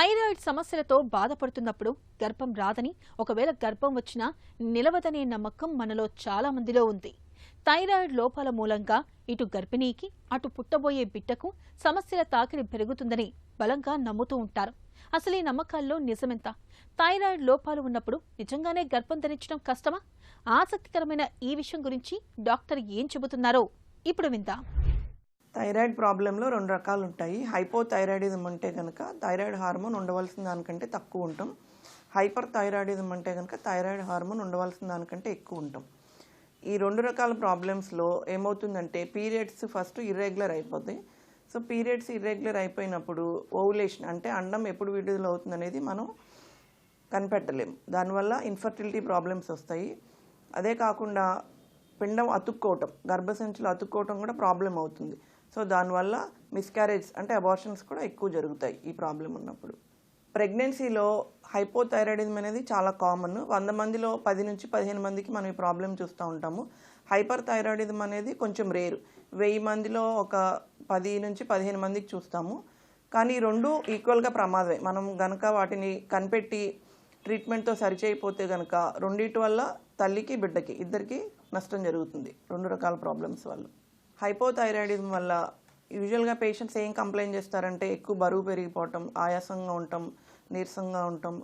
Thyroid సమస్యలతో బాధపడుతున్నప్పుడు గర్భం రాదని, ఒకవేళ గర్భం వచ్చినా నిలవదనే నమ్మకం మనలో చాలా మందిలో ఉంది. థైరాయిడ్ లోపాల మూలంగా ఇటు గర్భిణీకి, అటు పుట్టబోయే బిడ్డకు సమస్యల తాకిడి పెరుగుతుందని బలంగా నమ్ముతూ ఉంటారు. అసలు ఈ నమ్మకాల్లో నిజమెంత? థైరాయిడ్ లోపాలు ఉన్నప్పుడు నిజంగానే గర్భం ధరించడం కష్టమా? ఆసక్తికరమైన ఈ విషయం గురించి డాక్టర్ ఏం చెబుతున్నారో ఇప్పుడు విందాం. థైరాయిడ్ ప్రాబ్లంలో 2 రకాలు ఉంటాయి. హైపోథైరాయిడిజం అంటే కనుక థైరాయిడ్ హార్మోన్ ఉండవలసిన దానికంటే తక్కువ ఉంటాం. హైపర్ థైరాయిడిజం అంటే కనుక థైరాయిడ్ హార్మోన్ ఉండవలసిన దానికంటే ఎక్కువ ఉంటాం. ఈ 2 రకాల ప్రాబ్లమ్స్లో ఏమవుతుందంటే పీరియడ్స్ ఫస్ట్ ఇర్రెగ్యులర్ అయిపోతాయి. సో పీరియడ్స్ ఇర్రెగ్యులర్ అయిపోయినప్పుడు ఓవులేషన్ అంటే అండం ఎప్పుడు విడుదల అవుతుంది అనేది మనం కనిపెట్టలేము. దానివల్ల ఇన్ఫర్టిలిటీ ప్రాబ్లమ్స్ వస్తాయి. అదే కాకుండా పిండం అతుక్కోవటం, గర్భసంచిలో అతుక్కోవటం కూడా ప్రాబ్లం అవుతుంది. సో దానివల్ల మిస్క్యారేజ్ అంటే అబార్షన్స్ కూడా ఎక్కువ జరుగుతాయి ఈ ప్రాబ్లం ఉన్నప్పుడు. ప్రెగ్నెన్సీలో హైపోథైరాయిడిజం అనేది చాలా కామన్. 100 మందిలో 10 నుంచి 15 మందికి మనం ఈ ప్రాబ్లం చూస్తూ ఉంటాము. హైపర్ థైరాయిడిజం అనేది కొంచెం రేరు. 1000 మందిలో ఒక 10 నుంచి 15 మందికి చూస్తాము. కానీ ఈ 2 ఈక్వల్గా ప్రమాదమే. మనం గనక వాటిని కనిపెట్టి ట్రీట్మెంట్తో సరిచేయకపోతే కనుక రెండింటి వల్ల తల్లికి బిడ్డకి ఇద్దరికి నష్టం జరుగుతుంది 2 రకాల ప్రాబ్లమ్స్ వల్ల. హైపోథైరాయిడిజం వల్ల యూజువల్గా పేషెంట్స్ ఏం కంప్లైంట్ చేస్తారంటే ఎక్కువ బరువు పెరిగిపోవటం, ఆయాసంగా ఉండటం, నీరసంగా ఉండటం,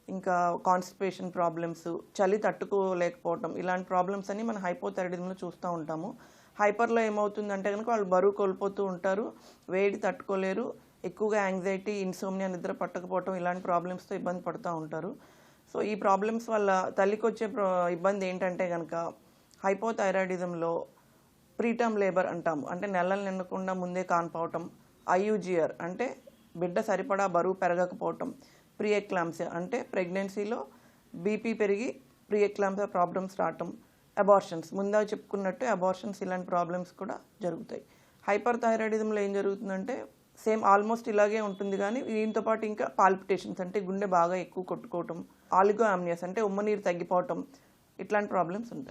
ఇంకా కాన్స్టిపేషన్ ప్రాబ్లమ్స్, చలి తట్టుకోలేకపోవటం, ఇలాంటి ప్రాబ్లమ్స్ అన్ని మనం హైపోథైరాయిడిజంలో చూస్తూ ఉంటాము. హైపర్లో ఏమవుతుందంటే కనుక వాళ్ళు బరువు కోల్పోతూ ఉంటారు, వేడి తట్టుకోలేరు, ఎక్కువగా యాంగ్జైటీ, ఇన్సోమ్నియా, నిద్ర పట్టకపోవటం ఇలాంటి ప్రాబ్లమ్స్తో ఇబ్బంది పడుతూ ఉంటారు. సో ఈ ప్రాబ్లమ్స్ వల్ల తల్లికి వచ్చే ఇబ్బంది ఏంటంటే కనుక హైపోథైరాయిడిజంలో ప్రీటర్మ్ లేబర్ అంటాము, అంటే నెలలు నిండకుండా ముందే కాన్పోవటం, ఐయుజిఆర్ అంటే బిడ్డ సరిపడా బరువు పెరగకపోవటం, ప్రీ ఎక్లాంప్సియా అంటే ప్రెగ్నెన్సీలో బీపీ పెరిగి ప్రీ ఎక్లాంప్సియా ప్రాబ్లమ్స్ రావటం, అబార్షన్స్ ముందా చెప్పుకున్నట్టు అబార్షన్స్ ఇలాంటి ప్రాబ్లమ్స్ కూడా జరుగుతాయి. హైపర్ థైరాయిడిజంలో ఏం జరుగుతుందంటే సేమ్ ఆల్మోస్ట్ ఇలాగే ఉంటుంది, కానీ దీంతో పాటు ఇంకా పాల్పిటేషన్స్ అంటే గుండె బాగా ఎక్కువ కొట్టుకోవటం, ఆలిగో ఆమ్నియాస్ అంటే ఉమ్మనీరు తగ్గిపోవటం, ఇట్లాంటి ప్రాబ్లమ్స్ ఉంటాయి.